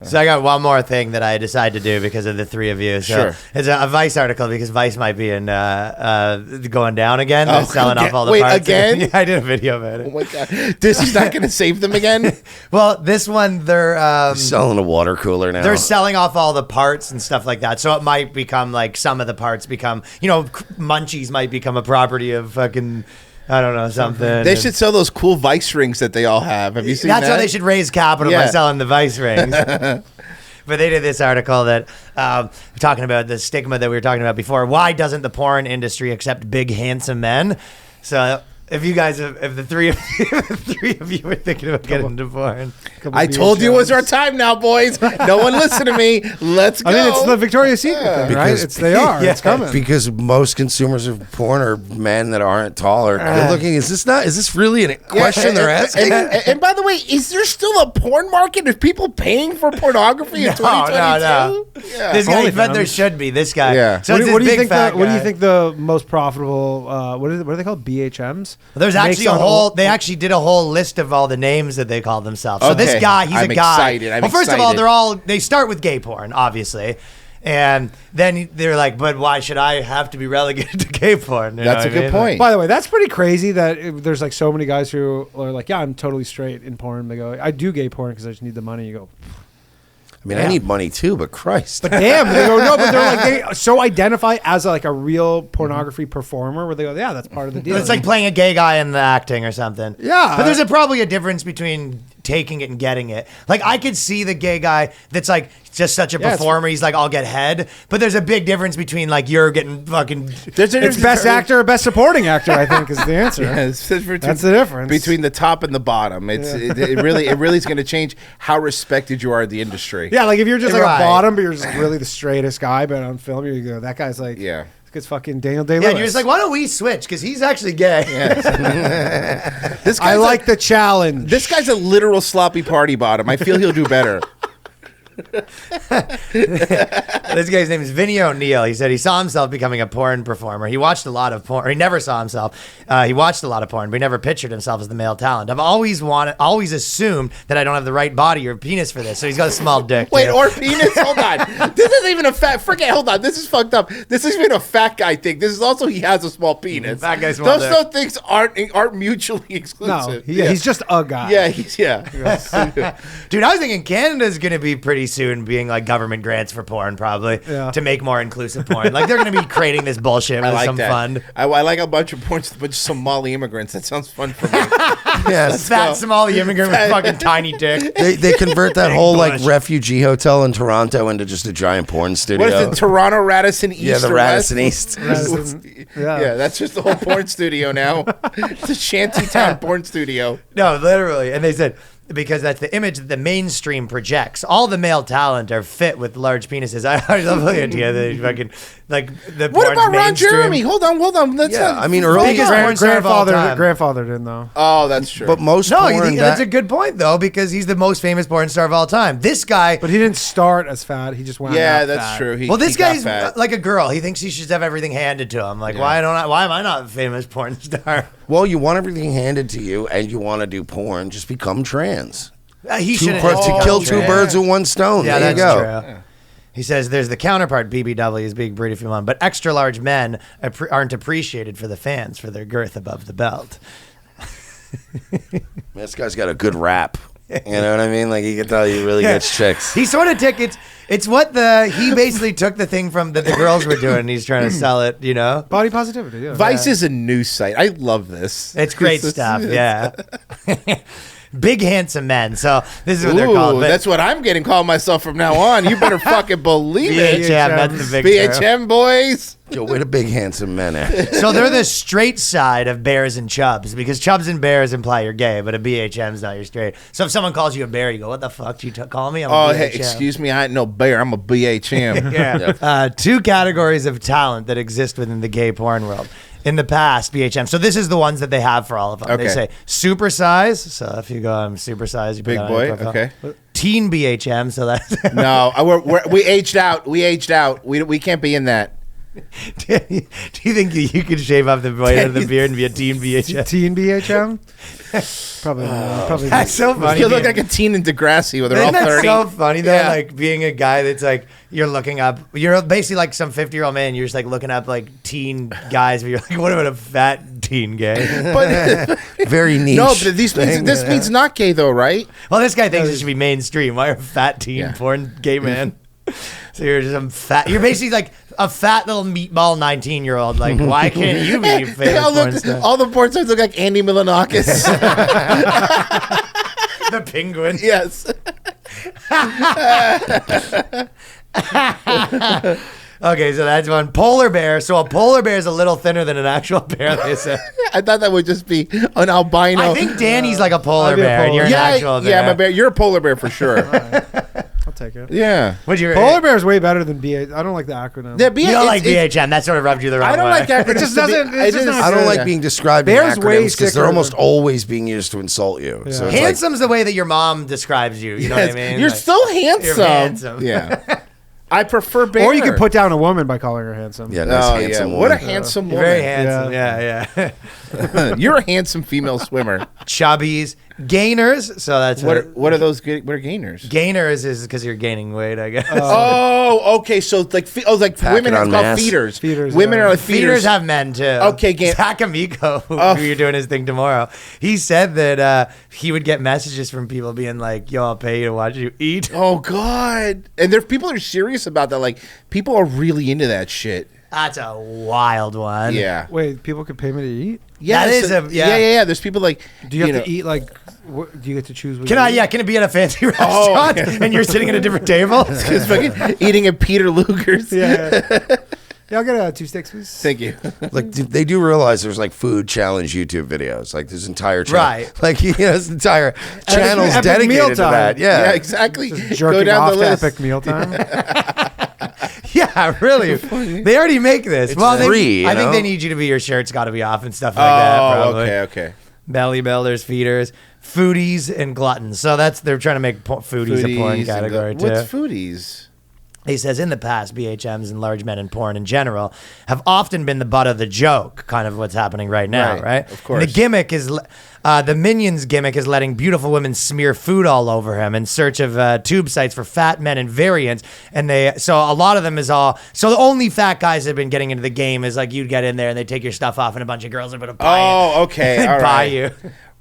So I got one more thing that I decided to do because of the three of you. So it's a Vice article because Vice might be in going down again. They're selling off all the parts. Wait, again? Yeah, I did a video about it. Oh my God. This is not going to save them again? Well, this one, they're selling a water cooler now. They're selling off all the parts and stuff like that. So it might become like some of the parts become, Munchies might become a property of fucking... I don't know, something. They should sell those cool Vice rings that they all have. Have you seen that? That's how they should raise capital by selling the Vice rings. But they did this article that talking about the stigma that we were talking about before. Why doesn't the porn industry accept big, handsome men? So if you guys, if the three of you were thinking about getting into porn, I told you it was our time now, boys. No one listen to me. Let's go. I mean, it's the Victoria's Secret thing, right? It's coming. Because most consumers of porn are men that aren't tall or good looking. Is this really a question they're asking? And by the way, is there still a porn market? Is people paying for pornography in 2022? No. Yeah. This guy, but there should be. This guy. Yeah. So what do you think? What do you think the most profitable? What are they called? BHMs. Well, there's actually a whole. They actually did a whole list of all the names that they call themselves. So this guy, he's I'm a guy. Excited. Well, first of all, they start with gay porn, obviously. And then they're like, but why should I have to be relegated to gay porn? That's a good point. By the way, that's pretty crazy that there's like so many guys who are like, yeah, I'm totally straight in porn. They go, I do gay porn because I just need the money. You go, I mean, I need money too, but Christ. But damn, they go, no, but they're like, they so identify as like a real pornography performer where they go, yeah, that's part of the deal. It's like playing a gay guy in the acting or something. Yeah. But there's probably a difference between taking it and getting it. Like, I could see the gay guy that's like just such a performer. He's like, I'll get head. But there's a big difference between like you're getting fucking. It's best actor or best supporting actor, I think, is the answer. That's the difference between the top and the bottom. It really is going to change how respected you are in the industry. Yeah, like if you're just like a bottom, but you're just really the straightest guy, but on film you go, that guy's like, it's fucking Daniel Day-Lewis. Yeah, and you're just like, why don't we switch? Because he's actually gay. I like the challenge. This guy's a literal sloppy party bottom. I feel he'll do better. This guy's name is Vinny O'Neill. He said he saw himself becoming a porn performer. He watched a lot of porn. He never saw himself. He watched a lot of porn, but he never pictured himself as the male talent. I've always assumed that I don't have the right body or penis for this. So he's got a small dick. Wait, or penis? Hold on. This isn't even a fat. Forget. Hold on. This is fucked up. This isn't even a fat guy thing. This is also he has a small penis. Fat guy, small dick. Those things aren't mutually exclusive. No, he's just a guy. Yeah, Dude, I was thinking Canada's going to be pretty soon being like government grants for porn, probably to make more inclusive porn. Like they're going to be creating this bullshit with some fund. I like a bunch of porn, but just Somali immigrants. That sounds fun for me. Yes, fat Somali immigrant with fucking tiny dick. They convert that whole like refugee hotel in Toronto into just a giant porn studio. What is it? Toronto Radisson East? Yeah, the Radisson East. Yeah, that's just the whole porn studio now. It's a shantytown porn studio. No, literally. And they said, because that's the image that the mainstream projects. All the male talent are fit with large penises. I love the idea that you fucking like the. What about Ron Jeremy? Hold on. That's I mean, early grandfather didn't though. Oh, that's true. But most porn, that's a good point though, because he's the most famous porn star of all time. This guy, but he didn't start as fat. He just went. Yeah, that's true. This guy's like a girl. He thinks he should have everything handed to him. Like, why am I not a famous porn star? Well, you want everything handed to you, and you want to do porn. Just become trans. He should to kill two birds with one stone. Yeah, there you go. True. Yeah. He says there's the counterpart BBWs, big breed if you want, but extra large men aren't appreciated for the fans for their girth above the belt. This guy's got a good rap. You know what I mean? Like, you can tell he really gets chicks. He sort of took it. It's what he basically took the thing from that the girls were doing and he's trying to sell it, you know? Body positivity, yeah. Vice is a news site. I love this. It's great stuff, yeah. Big handsome men. So this is what they're called. That's what I'm getting called myself from now on. You better fucking believe it. BHM, that's the big BHM boys. Yo, where the big handsome men at? So they're the straight side of bears and chubs, because chubs and bears imply you're gay, but a BHM's not, you're straight. So if someone calls you a bear, you go, what the fuck do you call me? I'm a BHM. Hey, excuse me, I ain't no bear. I'm a BHM. Yeah. Two categories of talent that exist within the gay porn world. In the past, BHM. So this is the ones that they have for all of them. Okay. They say super size. So if you go, I'm super size. You put big boy. Okay. Teen BHM. So that's no. We aged out. We can't be in that. Do you think you could shave off the white of the beard and be a teen BHM? Teen BHM? Probably. Probably. That's so funny. You look like a teen in Degrassi where they're Isn't all that 30. so funny though? Yeah. Like being a guy that's like you're looking up. You're basically like some 50-year-old man. You're just like looking up like teen guys. But you're like, what about a fat teen gay? But Very niche. no, but this means not gay though, right? Well, this guy thinks it should be mainstream. Why are fat teen porn gay man? So you're just some fat. You're basically like a fat little meatball 19-year-old. Like, why can't you be famous porn star? All the porn stars look like Andy Milonakis. The penguin. Yes. Okay, so that's one. Polar bear. So a polar bear is a little thinner than an actual bear, they said. I thought that would just be an albino. I think Danny's like a polar I'd be a bear, and you're polar an yeah, actual bear. yeah, I'm a bear. You're a polar bear for sure. I'll take it. Yeah. What'd you Polar bear is way better than BH. I don't like the acronym. Yeah, You don't like BHM. That sort of rubbed you the wrong way. I don't like acronyms. It just doesn't- it's just not I don't good. like being described Bear's in way acronyms because sicker they're almost than- always being used to insult you. Yeah. So it's like, Handsome's the way that your mom describes you. You know what I mean? You're Like, so handsome. You're handsome. Yeah. I prefer bear. Or you can put down a woman by calling her handsome. yeah, nice Oh, handsome yeah. What a woman. handsome You're woman. very handsome. Yeah. You're a handsome female swimmer. Chubbies. Gainers. So that's What are those? What are gainers? Gainers is because you're gaining weight, I guess. Oh, okay. So it's like Packing women are on called mass. feeders. Feeders, Women yeah. are like Feeders feeders. have men too. Okay, Zach Amico, who you're doing his thing tomorrow. He said that he would get messages from people being like, "Yo, I'll pay you to watch you eat." Oh God! And there's people are serious about that. Like people are really into that shit. That's a wild one. Yeah. Wait, people could pay me to eat? Yeah, That is so- yeah. yeah. There's people like. Do you have know- to eat like? Do you get to choose? What Can you I? eat? Yeah. Can it be at a fancy Oh, restaurant okay. and you're sitting at a different table? It's fucking eating at Peter Luger's. Yeah. Yeah, I'll get 2 steaks, please. Thank you. Like they do realize there's like food challenge YouTube videos. Like there's entire Right. Like there's entire channels Epic dedicated to mealtime. that. Yeah, Yeah. exactly. Just Go jerking down off the to list. epic mealtime. Yeah, really. They already make this. It's free, I you think know? they need you to be your shirt's got to be off and stuff like that. Probably. okay. Belly builders, feeders, foodies, and gluttons. So they're trying to make foodies a porn Foodies and category too. What's foodies? He says, in the past, BHMs and large men in porn in general have often been the butt of the joke, kind of what's happening right now, Right, right? of course. And the gimmick is, the Minions gimmick is letting beautiful women smear food all over him in search of tube sites for fat men and variants. And so a lot of them so the only fat guys that have been getting into the game is like you'd get in there and they take your stuff off and a bunch of girls are going to buy it. Oh, okay. They'd All buy right. you.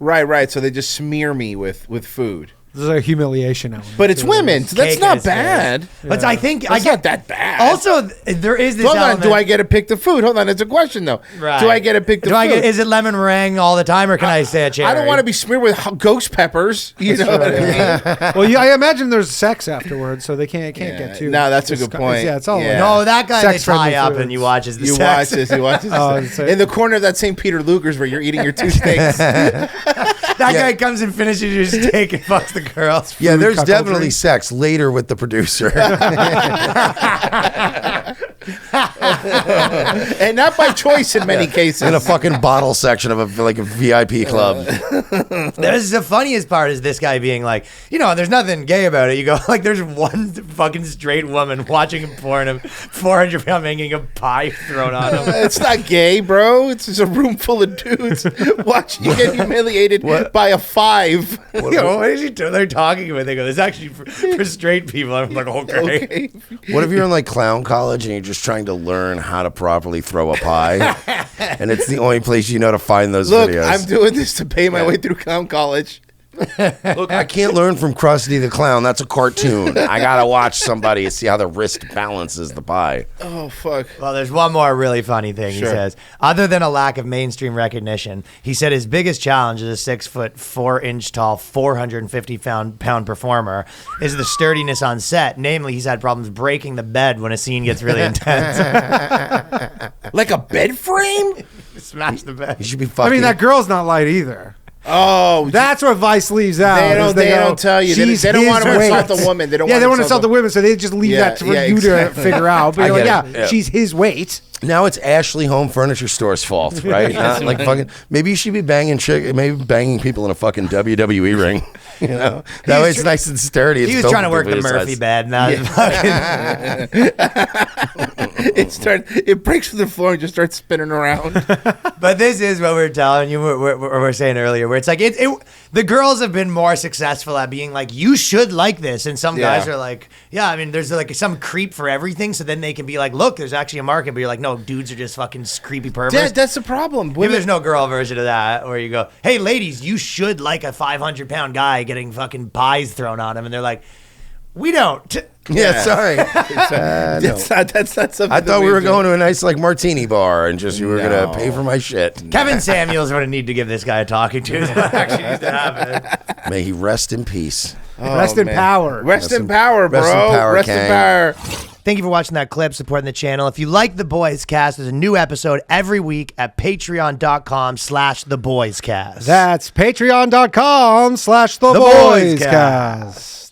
Right. So they just smear me with food. There's a humiliation element. But it's too. women, so that's Cake not is fair. bad. But I think That's not that bad. Also, there is this Hold on, element. do I get to pick the food? Hold on, it's a question though. Right. Do I get to pick the Do food? I get? Is it lemon meringue all the time, or can I say a cherry? I don't want to be smeared with ghost peppers. You know what I mean? Well, yeah, I imagine there's sex afterwards, so they can't get too. No, that's a good point. Yeah, it's all. Yeah. No, that guy they Sex-friendly tie up foods. and you watch as the You sex. watch this. You watch this. Oh, it's a- In the corner of that same Peter Luger's where you're eating your 2 steaks. That guy comes and finishes your steak and fucks the girl. Yeah, there's cuckoldry. definitely sex later with the producer. And not by choice in many cases. In a fucking bottle section of a VIP club. There's the funniest part is this guy being like, there's nothing gay about it. You go like, there's one fucking straight woman watching porn of 400-pound making a pie thrown on him. It's not gay, bro. It's just a room full of dudes watching you get humiliated by a 5. What is he doing? They're talking about it. They go, "This actually for straight people." I'm like, okay. Okay. What if you're in like clown college and you're just trying to learn how to properly throw a pie? And it's the only place you know to find those Look, videos. I'm doing this to pay my way through clown college. Look, I can't learn from Krusty the Clown. That's a cartoon. I gotta watch somebody and see how the wrist balances the pie. Oh, fuck. Well, there's one more really funny thing he Sure. says. Other than a lack of mainstream recognition, he said his biggest challenge as a 6 foot 4 inch tall, 450 pound performer is the sturdiness on set. Namely, he's had problems breaking the bed when a scene gets really intense. Like a bed frame? Smash the bed. You should be I fucking. mean, that girl's not light either. Oh, That's what Vice leaves out. They is don't- they go, don't tell you. They- "She's they don't his want to weight." insult the woman. They don't Yeah, want they to want to insult insult the women, so they just leave Yeah, that for yeah, you exactly. to figure out. But I you're like, get yeah, it. Yeah. she's his weight. Now it's Ashley Home Furniture Store's fault, right? Not like fucking. Maybe you should be banging people in a fucking WWE ring. That way it's nice and sturdy. He was trying to work the Murphy bed. Not fucking. It breaks from the floor and just starts spinning around. But this is what we're telling you. We're saying earlier, where it's like the girls have been more successful at being like, you should like this, and some guys are like, yeah. I mean, there's like some creep for everything, so then they can be like, look, there's actually a market. But you're like, no, dudes are just fucking creepy perverts. Yeah, that's the problem. Maybe there's no girl version of that where you go, hey, ladies, you should like a 500-pound guy getting fucking pies thrown on him, and they're like, we don't. Yeah, sorry. That's not something. I thought we were going to a nice like martini bar and just you were gonna pay for my shit. Kevin Samuels would need to give this guy a talking to. That actually needs to happen. May he rest in peace. Rest in power. Rest in power, bro. Rest in power, Rest in Kang. power. Thank you for watching that clip, supporting the channel. If you like the Boyscast, there's a new episode every week at patreon.com/theboyscast. That's patreon.com/theboyscast.